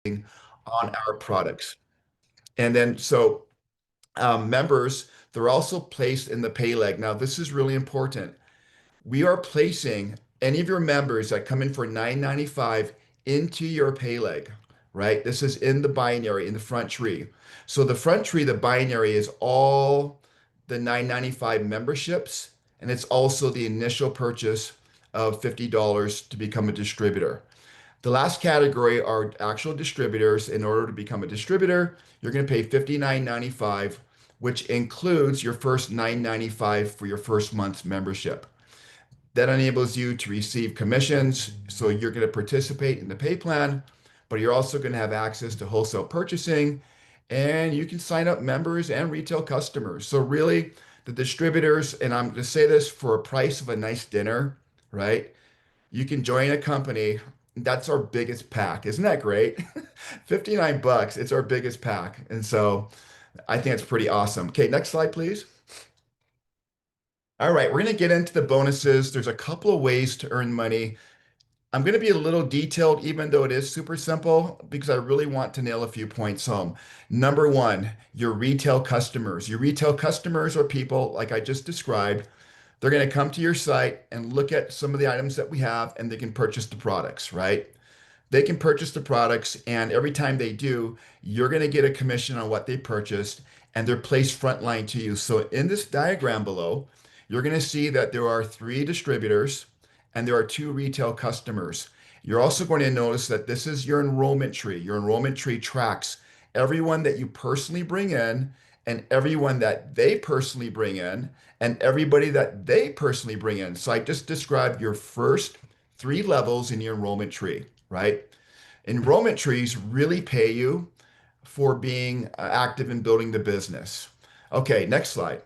on our products. And then so members, they're also placed in the pay leg. Now, this is really important. We are placing any of your members that come in for 9.95 into your pay leg, right? This is in the binary, in the front tree. So the front tree, the binary is all the 9.95 memberships, and it's also the initial purchase of $50 to become a distributor. The last category are actual distributors. In order to become a distributor, you're going to pay $59.95, which includes your first $9.95 for your first month's membership. That enables you to receive commissions. So you're going to participate in the pay plan, but you're also going to have access to wholesale purchasing, and you can sign up members and retail customers. So really, the distributors, and I'm going to say this for a price of a nice dinner, right? You can join a company. That's our biggest pack. Isn't that great? 59 bucks. It's our biggest pack. And so I think it's pretty awesome. Okay, next slide, please. All right, we're going to get into the bonuses. There's a couple of ways to earn money. I'm going to be a little detailed, even though it is super simple, because I really want to nail a few points home. Number one, your retail customers. Your retail customers are people like I just described. They're going to come to your site and look at some of the items that we have, and they can purchase the products, right? They can purchase the products, and every time they do, you're going to get a commission on what they purchased, and they're placed frontline to you. So in this diagram below, you're going to see that there are three distributors and there are two retail customers. You're also going to notice that this is your enrollment tree. Your enrollment tree tracks everyone that you personally bring in and everyone that they personally bring in and everybody that they personally bring in. So I just described your first three levels in your enrollment tree, right? Enrollment trees really pay you for being active in building the business. Okay, next slide.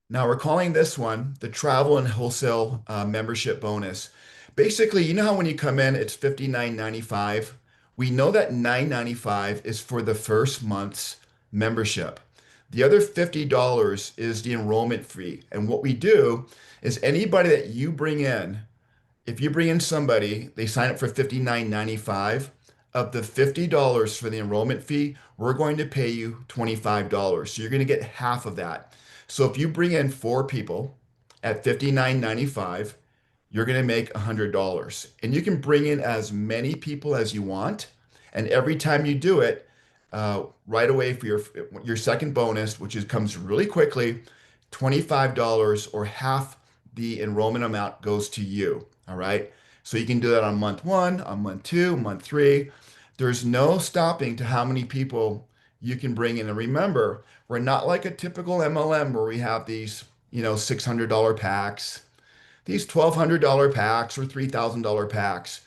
Now we're calling this one the travel and wholesale membership bonus. Basically, you know how when you come in, it's $59.95. We know that $9.95 is for the first month's membership. The other $50 is the enrollment fee. And what we do is anybody that you bring in, if you bring in somebody, they sign up for $59.95. Of the $50 for the enrollment fee, we're going to pay you $25. So you're going to get half of that. So if you bring in four people at $59.95, you're going to make $100. And you can bring in as many people as you want. And every time you do it, right away for your second bonus, which comes really quickly, $25 or half the enrollment amount goes to you. All right. So you can do that on month one, on month two, month three. There's no stopping to how many people you can bring in. And remember, we're not like a typical MLM where we have these, $600 packs, these $1,200 packs or $3,000 packs.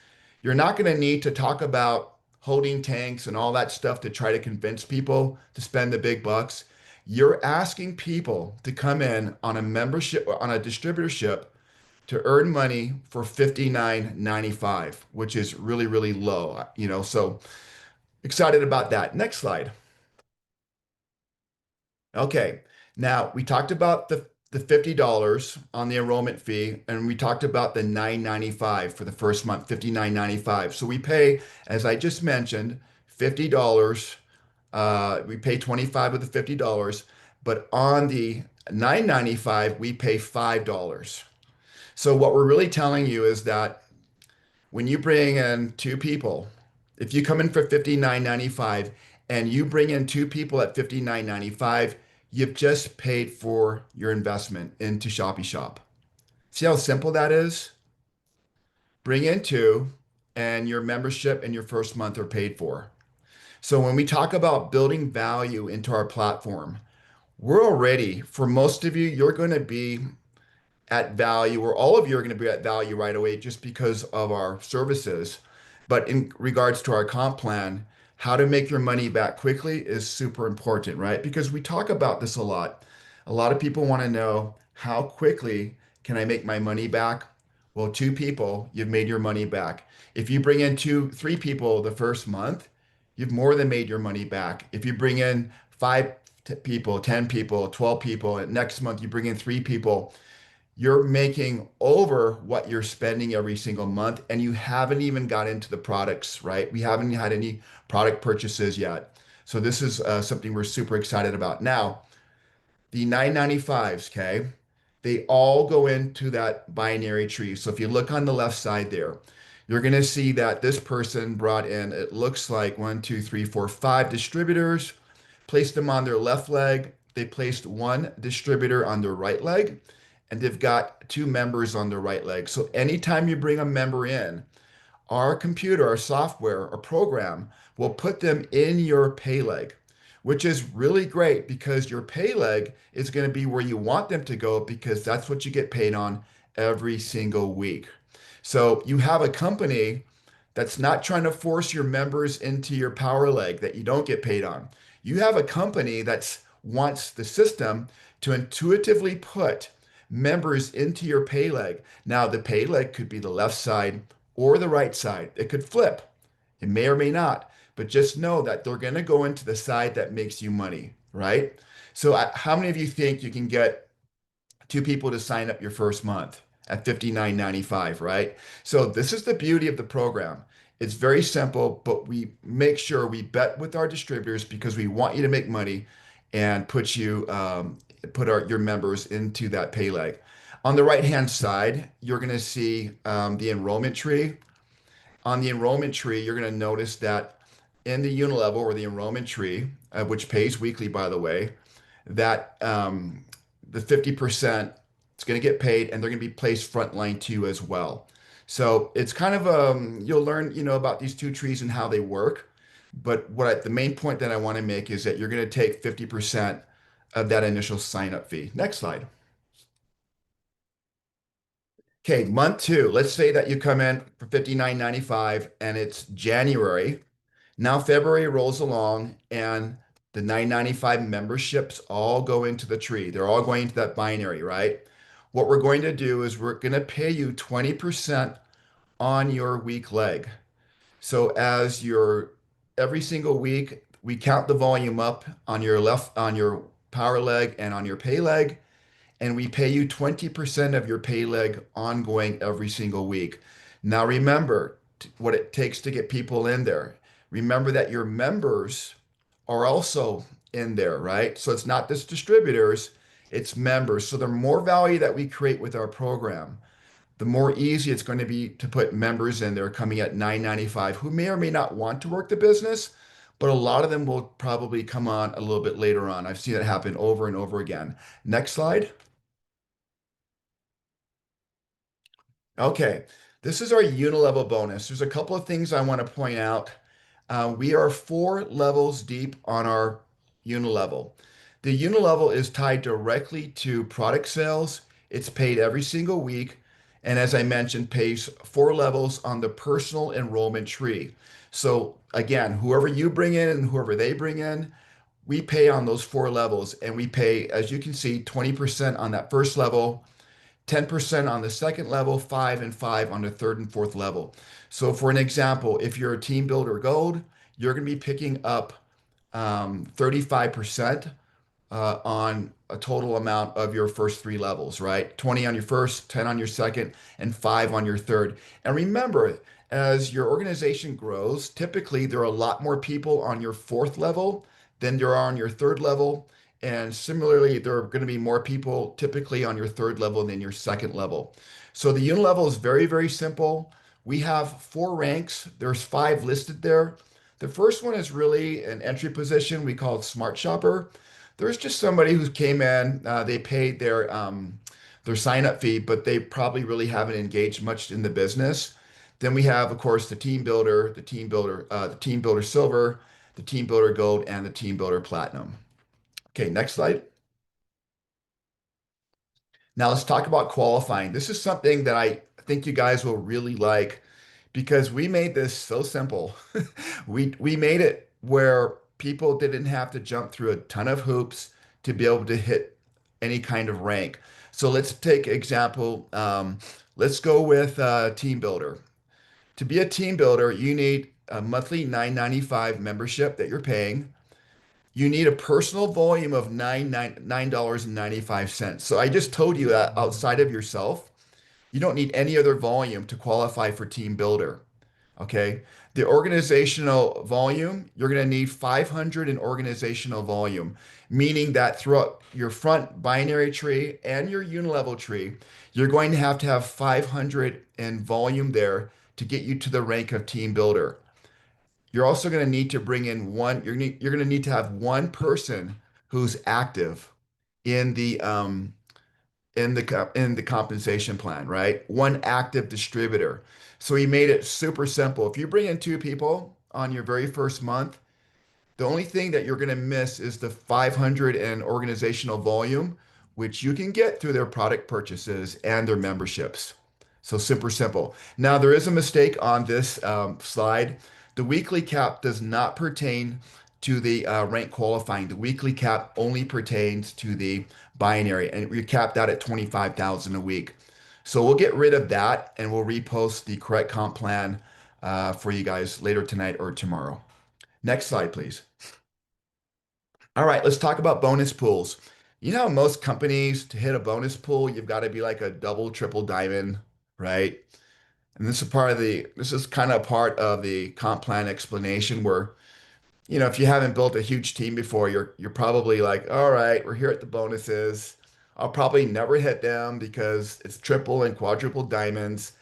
You're not going to need to talk about holding tanks and all that stuff to try to convince people to spend the big bucks. You're asking people to come in on a membership, on a distributorship to earn money for $59.95, which is really, really low, so excited about that. Next slide. Okay. Now we talked about the $50 on the enrollment fee, and we talked about the $9.95 for the first month, $59.95. So we pay, as I just mentioned, $50. We pay 25 of the $50, but on the $9.95, we pay $5. So what we're really telling you is that when you bring in two people, if you come in for $59.95 and you bring in two people at $59.95, you've just paid for your investment into ShoppyShop. See how simple that is? Bring in two, and your membership and your first month are paid for. So when we talk about building value into our platform, we're already, for most of you, you're going to be at value, or all of you are going to be at value right away just because of our services. But in regards to our comp plan, how to make your money back quickly is super important, right? Because we talk about this a lot. A lot of people want to know, how quickly can I make my money back? Well, two people, you've made your money back. If you bring in three people the first month, you've more than made your money back. If you bring in five people, 10 people, 12 people, and next month you bring in three people, you're making over what you're spending every single month, and you haven't even got into the products, right? We haven't had any product purchases yet. So this is something we're super excited about. Now, the 995s, okay, they all go into that binary tree. So if you look on the left side there, you're going to see that this person brought in, it looks like one, two, three, four, five distributors, placed them on their left leg. They placed one distributor on their right leg, and they've got two members on their right leg. So anytime you bring a member in, our computer, our software, our program will put them in your pay leg, which is really great because your pay leg is going to be where you want them to go because that's what you get paid on every single week. So you have a company that's not trying to force your members into your power leg that you don't get paid on. You have a company that wants the system to intuitively put members into your pay leg. Now, the pay leg could be the left side or the right side. It could flip. It may or may not, but just know that they're going to go into the side that makes you money, right? So, how many of you think you can get two people to sign up your first month at 59.95, right? So this is the beauty of the program. It's very simple, but we make sure we bet with our distributors because we want you to make money and put your members into that pay leg. On the right hand side, you're going to see the enrollment tree. On the enrollment tree, you're going to notice that in the unilevel or the enrollment tree, which pays weekly, by the way, that the 50% it's going to get paid and they're going to be placed frontline too as well. So it's kind of you'll learn, about these two trees and how they work. But the main point that I want to make is that you're going to take 50% of that initial sign up fee. Next slide. Okay, month two. Let's say that you come in for 59.95 and it's January. Now February rolls along and the 995 memberships all go into the tree. They're all going into that binary, right? What we're going to do is we're going to pay you 20% on your week leg. So as your every single week, we count the volume up on your power leg and on your pay leg, and we pay you 20% of your pay leg ongoing every single week. Now, remember what it takes to get people in there. Remember that your members are also in there, right? So it's not just distributors, it's members. So the more value that we create with our program, the more easy it's going to be to put members in there coming at 995 who may or may not want to work the business, but a lot of them will probably come on a little bit later on. I've seen it happen over and over again. Next slide. Okay, this is our unilevel bonus. There's a couple of things I want to point out. We are 4 levels deep on our unilevel. The unilevel is tied directly to product sales. It's paid every single week. And as I mentioned, pays 4 levels on the personal enrollment tree. So again, whoever you bring in and whoever they bring in, we pay on those 4 levels. And we pay, as you can see, 20% on that first level, 10% on the second level, 5 and 5 on the third and fourth level. So for an example, if you're a team builder gold, you're going to be picking up 35% on a total amount of your first 3 levels, right? 20 on your first, 10 on your second, and 5 on your third. And remember, as your organization grows, typically there are a lot more people on your fourth level than there are on your third level. And similarly, there are going to be more people typically on your third level than your second level. So the unit level is very, very simple. We have 4 ranks. There's 5 listed there. The first one is really an entry position. We call it Smart Shopper. There's just somebody who came in, they paid their sign up fee, but they probably really haven't engaged much in the business. Then we have, of course, the team builder, the team builder silver, the team builder gold, and the team builder platinum. Okay, next slide. Now let's talk about qualifying. This is something that I think you guys will really like because we made this so simple. We made it where people didn't have to jump through a ton of hoops to be able to hit any kind of rank. So let's take example. Let's go with team builder. To be a team builder, you need a monthly 995 membership that you're paying. you need a personal volume of $9.95. So I just told you that outside of yourself, you don't need any other volume to qualify for Team Builder. Okay. The organizational volume, you're going to need 500 in organizational volume, meaning that throughout your front binary tree and your unilevel tree, you're going to have 500 in volume there to get you to the rank of Team Builder. You're also going to need to bring in one, you're going to need to have one person who's active in the in the compensation plan, right? One active distributor. So he made it super simple. If you bring in two people on your very first month, the only thing that you're going to miss is the 500 in organizational volume, which you can get through their product purchases and their memberships. So super simple. Now, there is a mistake on this slide. The weekly cap does not pertain to the rank qualifying. The weekly cap only pertains to the binary, and we capped that at 25,000 a week. So we'll get rid of that, and we'll repost the correct comp plan for you guys later tonight or tomorrow. Next slide, please. All right, let's talk about bonus pools. You know, most companies to hit a bonus pool, you've got to be like a double, triple diamond, right? And this is kind of part of the comp plan explanation where, if you haven't built a huge team before, you're probably like, all right, we're here at the bonuses. I'll probably never hit them because it's triple and quadruple diamonds.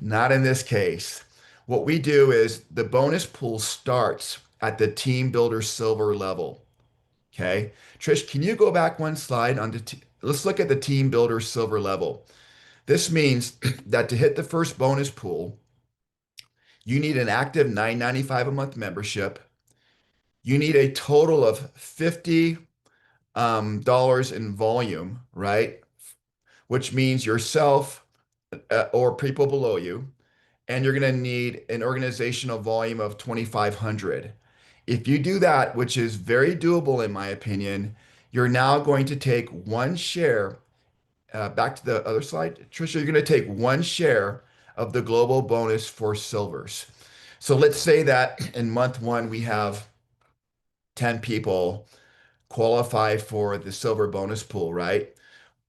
Not in this case. What we do is the bonus pool starts at the team builder silver level. Okay. Trish, can you go back one slide on let's look at the team builder silver level. This means that to hit the first bonus pool, you need an active $9.95 a month membership. You need a total of $50 dollars in volume, right? Which means yourself or people below you, and you're going to need an organizational volume of 2,500. If you do that, which is very doable in my opinion, you're now going to take one share. Back to the other slide, Trisha, you're going to take one share of the global bonus for silvers. So let's say that in month one, we have 10 people qualify for the silver bonus pool, right?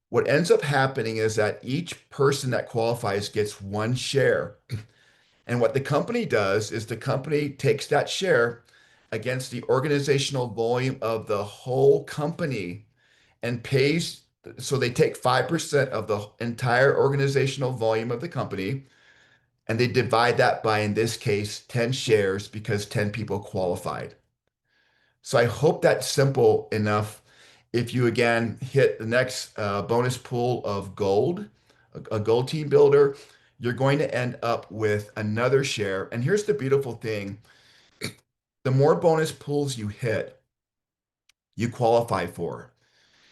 What ends up happening is that each person that qualifies gets one share. And what the company does is the company takes that share against the organizational volume of the whole company and pays. So they take 5% of the entire organizational volume of the company and they divide that by, in this case, 10 shares because 10 people qualified. So I hope that's simple enough. If you again hit the next bonus pool of gold, a gold team builder, you're going to end up with another share. And here's the beautiful thing. The more bonus pools you hit, you qualify for.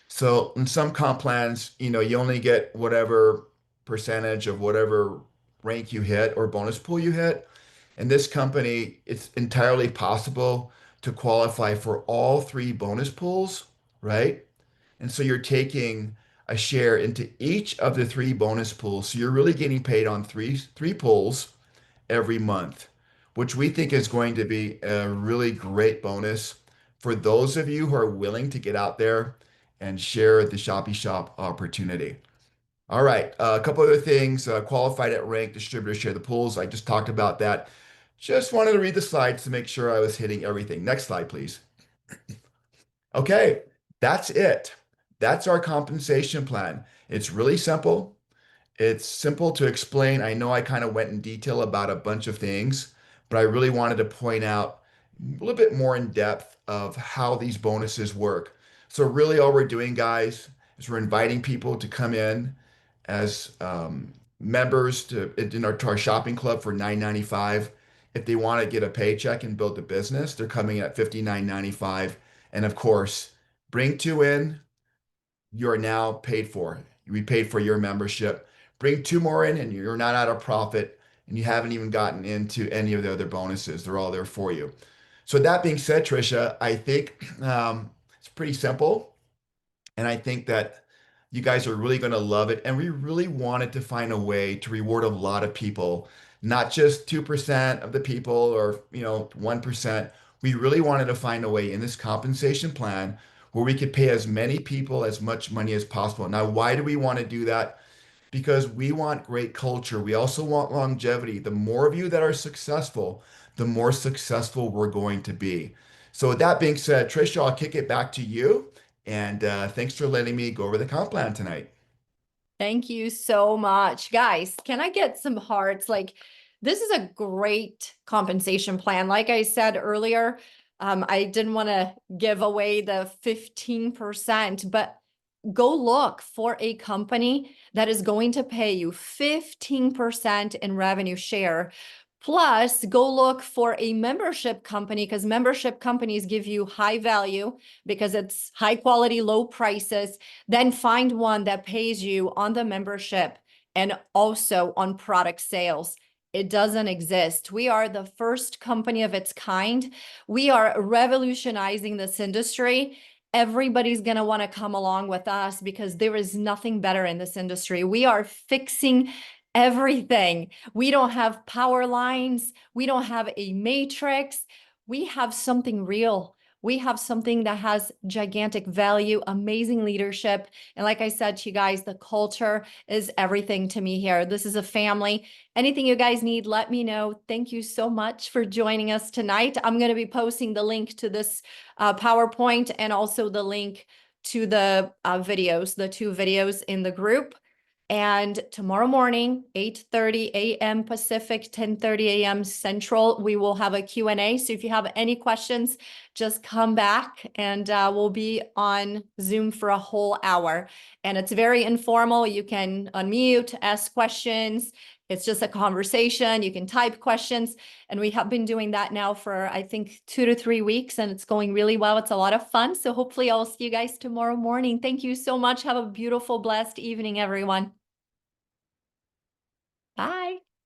So in some comp plans, you only get whatever percentage of whatever rank you hit or bonus pool you hit. In this company, it's entirely possible to qualify for all three bonus pools, right? And so you're taking a share into each of the three bonus pools. So you're really getting paid on three pools every month, which we think is going to be a really great bonus for those of you who are willing to get out there and share the ShoppyShop opportunity. All right, a couple other things. Qualified at rank, distributors share the pools. I just talked about that. Just wanted to read the slides to make sure I was hitting everything. Next slide, please. Okay, that's it. That's our compensation plan. It's really simple. It's simple to explain. I know I kind of went in detail about a bunch of things, but I really wanted to point out a little bit more in depth of how these bonuses work. So really all we're doing, guys, is we're inviting people to come in as members to our shopping club for $9.95. If they want to get a paycheck and build a business, they're coming at $59.95. And of course, bring two in, you're now paid for. We paid for your membership. Bring two more in and you're not out of profit and you haven't even gotten into any of the other bonuses. They're all there for you. So that being said, Trisha, I think it's pretty simple. And I think that you guys are really going to love it. And we really wanted to find a way to reward a lot of people, not just 2% of the people or, 1%. We really wanted to find a way in this compensation plan where we could pay as many people as much money as possible. Now, why do we want to do that? Because we want great culture. We also want longevity. The more of you that are successful, the more successful we're going to be. So with that being said, Trisha, I'll kick it back to you. And thanks for letting me go over the comp plan tonight. Thank you so much. Guys, can I get some hearts? Like, this is a great compensation plan. Like I said earlier, I didn't want to give away the 15%, but go look for a company that is going to pay you 15% in revenue share. Plus, go look for a membership company because membership companies give you high value because it's high quality, low prices. Then find one that pays you on the membership and also on product sales. It doesn't exist. We are the first company of its kind. We are revolutionizing this industry. Everybody's going to want to come along with us because there is nothing better in this industry. We are fixing everything. We don't have power lines. We don't have a matrix. We have something real. We have something that has gigantic value, amazing leadership. And like I said to you guys, the culture is everything to me here. This is a family. Anything you guys need, let me know. Thank you so much for joining us tonight. I'm going to be posting the link to this PowerPoint and also the link to the videos, the two videos in the group. And tomorrow morning, 8:30 a.m. Pacific, 10:30 a.m. Central, we will have a Q&A. So if you have any questions, just come back and we'll be on Zoom for a whole hour. And it's very informal. You can unmute, ask questions. It's just a conversation. You can type questions. And we have been doing that now for, I think, 2 to 3 weeks, and it's going really well. It's a lot of fun. So hopefully I'll see you guys tomorrow morning. Thank you so much. Have a beautiful, blessed evening, everyone. Bye.